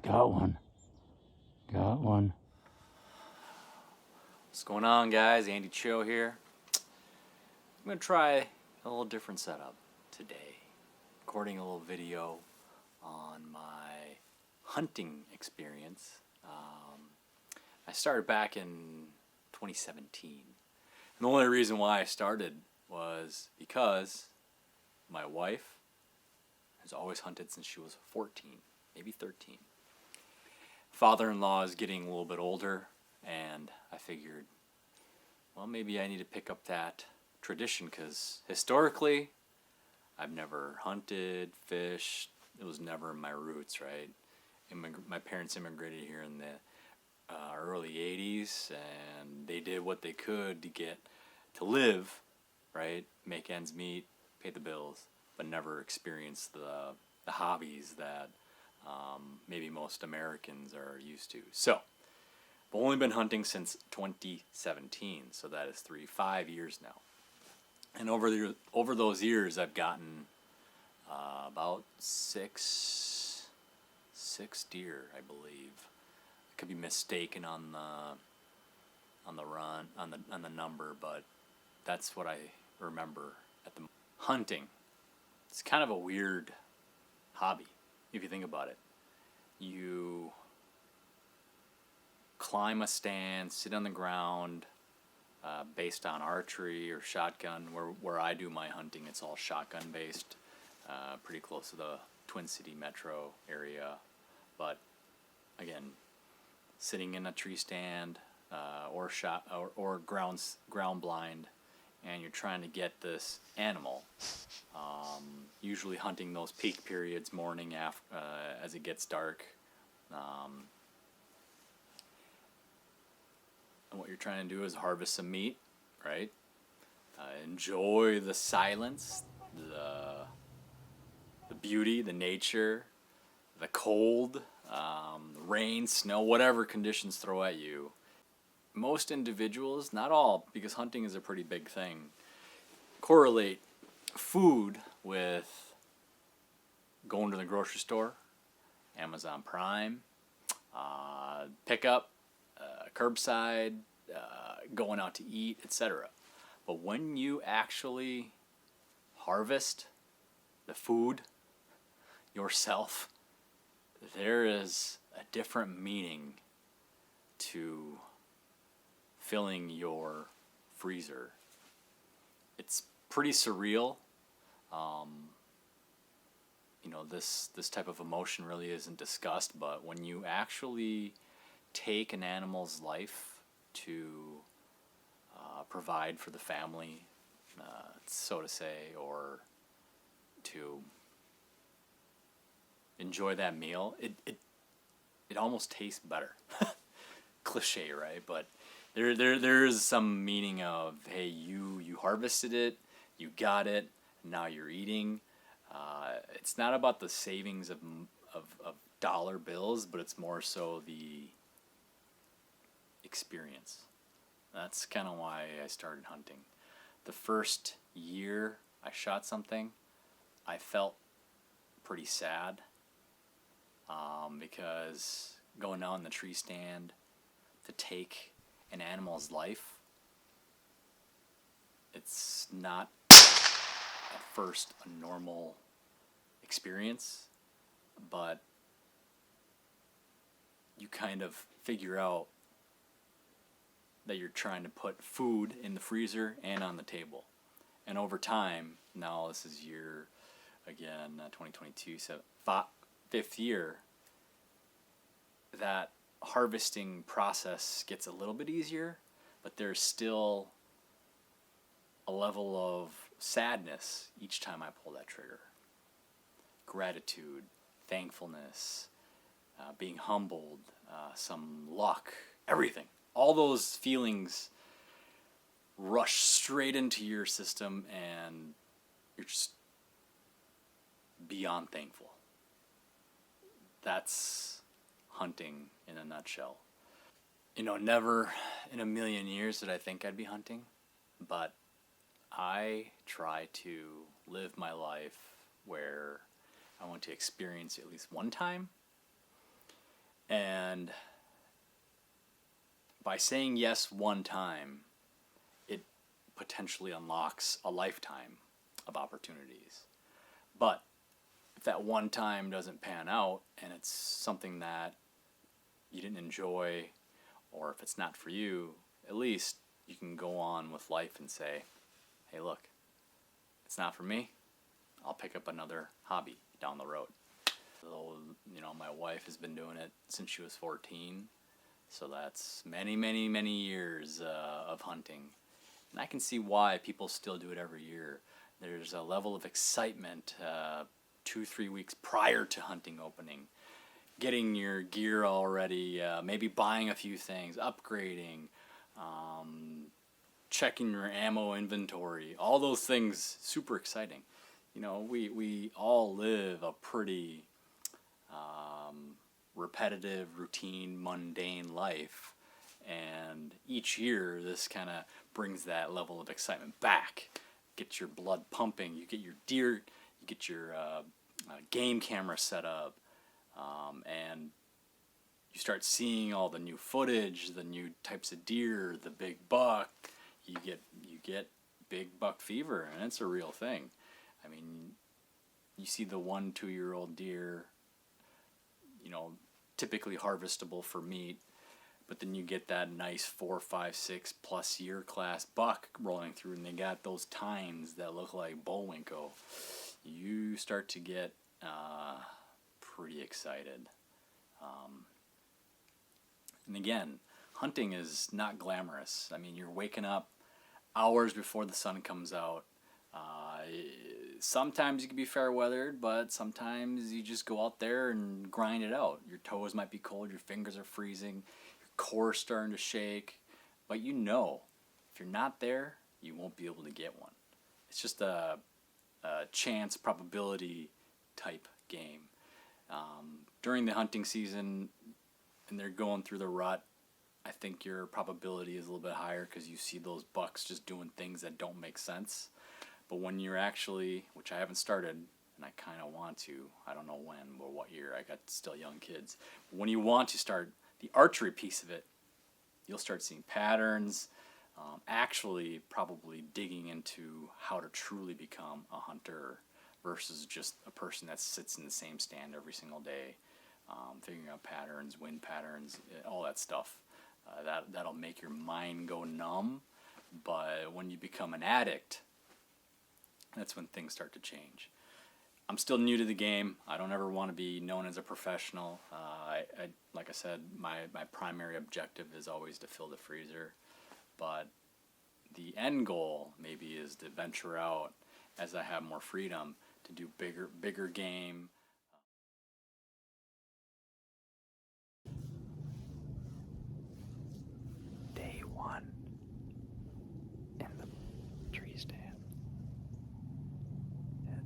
Got one. Got one. What's going on, guys? Andy Choe here. I'm going to try a little different setup today. Recording a little video on my hunting experience. I started back in 2017. And the only reason why I started was because my wife has always hunted since she was 14, maybe 13. Father-in-law is getting a little bit older, and I figured, well, maybe I need to pick up that tradition because historically, I've never hunted, fished. It was never my roots, right? My parents immigrated here in the early 80s, and they did what they could to get to live, right? Make ends meet, pay the bills, but never experience the hobbies that maybe most Americans are used to. So, I've only been hunting since 2017, so that is 5 years now. And over those years, I've gotten about six deer, I believe. I could be mistaken on the number, but that's what I remember at the hunting. It's kind of a weird hobby if you think about it. You climb a stand, sit on the ground, based on archery or shotgun. Where I do my hunting, it's all shotgun based, pretty close to the Twin City metro area. But again, sitting in a tree stand or ground blind, and you're trying to get this animal. Usually hunting those peak periods, morning as it gets dark. And what you're trying to do is harvest some meat, right? Enjoy the silence, the beauty, the nature, the cold, the rain, snow, whatever conditions throw at you. Most individuals, not all, because hunting is a pretty big thing, correlate food with going to the grocery store, Amazon Prime, pickup, curbside, going out to eat, etc. But when you actually harvest the food yourself, there is a different meaning to filling your freezer. It's pretty surreal. This type of emotion really isn't discussed, but when you actually take an animal's life to provide for the family, so to say, or to enjoy that meal, it almost tastes better. Cliche, right? But there is some meaning of, hey, you harvested it, you got it, now you're eating. It's not about the savings of dollar bills, but it's more so the experience. That's kind of why I started hunting. The first year I shot something, I felt pretty sad, because going down in the tree stand to take an animal's life, it's not at first a normal experience, but you kind of figure out that you're trying to put food in the freezer and on the table. And over time, now this is year, again, 2022, so fifth year, that harvesting process gets a little bit easier, but there's still a level of sadness each time I pull that trigger. Gratitude, thankfulness, being humbled, some luck, everything. All those feelings rush straight into your system, and you're just beyond thankful. That's hunting in a nutshell. Never in a million years did I think I'd be hunting, but I try to live my life where I want to experience it at least one time, And by saying yes one time, it potentially unlocks a lifetime of opportunities. But if that one time doesn't pan out and it's something that you didn't enjoy, or if it's not for you, at least you can go on with life and say, hey, look, it's not for me. I'll pick up another hobby down the road. So, my wife has been doing it since she was 14. So that's many, many, many years of hunting. And I can see why people still do it every year. There's a level of excitement 2-3 weeks prior to hunting opening. Getting your gear all ready, maybe buying a few things, upgrading, checking your ammo inventory. All those things, super exciting. We all live a pretty repetitive, routine, mundane life, and each year this kind of brings that level of excitement back. Get your blood pumping, you get your deer, you get your game camera set up, and you start seeing all the new footage, the new types of deer, the big buck. You get big buck fever, and it's a real thing. I mean, you see the 1-2-year-old deer, typically harvestable for meat, but then you get that nice 4, 5, 6+ year class buck rolling through, and they got those tines that look like Bullwinkle. You start to get pretty excited. And again, hunting is not glamorous. I mean, you're waking up hours before the sun comes out. Sometimes you can be fair weathered, but sometimes you just go out there and grind it out. Your toes might be cold, your fingers are freezing, your core's starting to shake, but if you're not there, you won't be able to get one. It's just a chance probability type game. During the hunting season, and they're going through the rut, I think your probability is a little bit higher because you see those bucks just doing things that don't make sense. But when you're actually, which I haven't started, and I kind of want to, I don't know when or what year, I got still young kids. But when you want to start the archery piece of it, you'll start seeing patterns, actually probably digging into how to truly become a hunter versus just a person that sits in the same stand every single day, figuring out patterns, wind patterns, all that stuff. That'll make your mind go numb, but when you become an addict, that's when things start to change. I'm still new to the game. I don't ever want to be known as a professional. Like I said, my primary objective is always to fill the freezer, but the end goal maybe is to venture out as I have more freedom to do bigger game. Day one in the tree stand.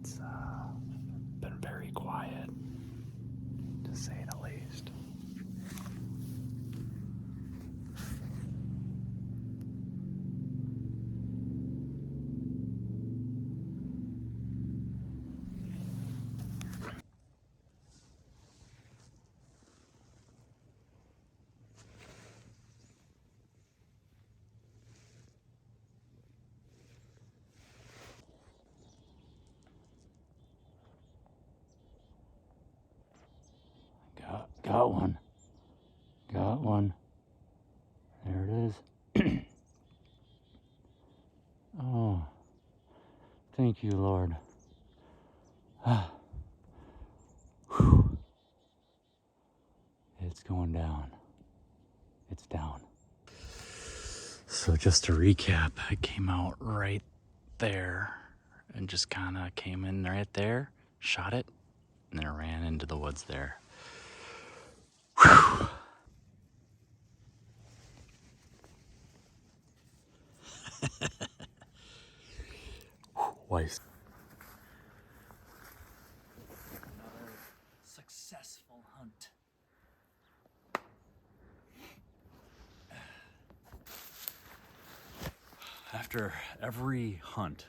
It's been very quiet, to say the least. Got one. Got one. There it is. Oh, thank you, Lord. It's going down. It's down. So just to recap, I came out right there and just kind of came in right there, shot it, and then I ran into the woods there. Whew. Wife. Another successful hunt. After every hunt,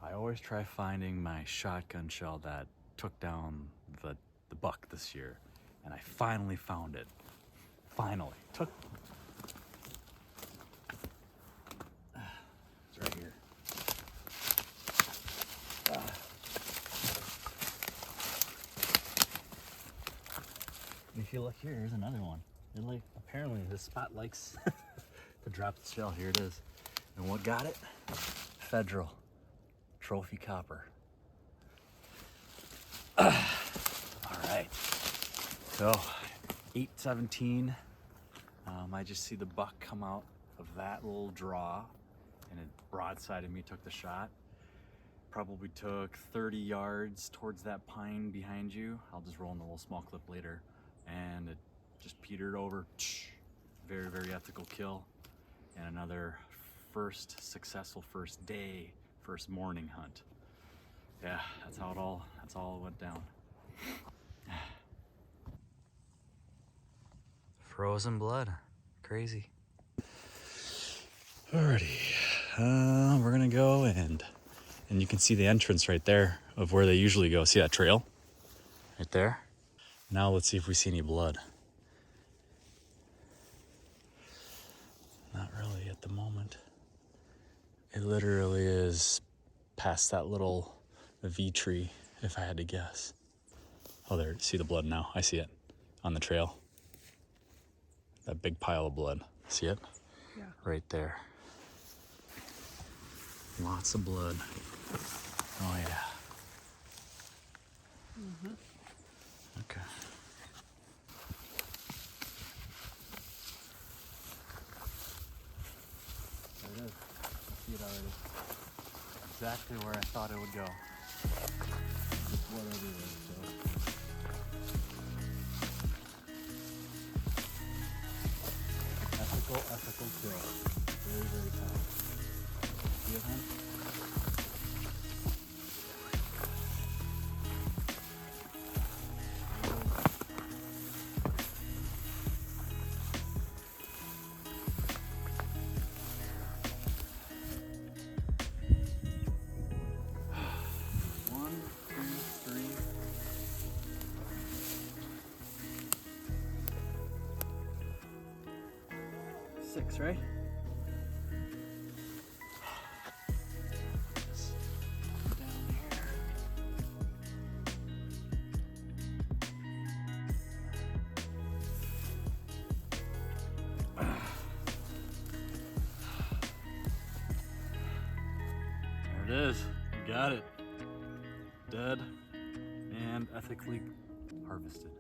I always try finding my shotgun shell that took down the buck this year. and I finally found it. Finally. It's right here. If you look here, here's another one. And like, apparently this spot likes to drop the shell. Here it is. And what got it? Federal trophy copper. All right. So 8:17. I just see the buck come out of that little draw, and it broadsided me, took the shot. Probably took 30 yards towards that pine behind you. I'll just roll in the little small clip later. And it just petered over. Very, very ethical kill. And another successful first day, first morning hunt. Yeah, that's all it went down. Frozen blood, crazy. Alrighty, we're gonna go and you can see the entrance right there of where they usually go. See that trail? Right there? Now let's see if we see any blood. Not really at the moment. It literally is past that little V tree, if I had to guess. Oh, there, see the blood now. I see it on the trail. That big pile of blood. See it? Yeah. Right there. Lots of blood. Oh, yeah. Mm-hmm. Okay. There it is. I see it already. Exactly where I thought it would go. Just blood everywhere, so. Ethical kill. Very, very tough. See it, hun? One, two, three. 6, right? Just down here. There it is. You got it. Dead and ethically harvested.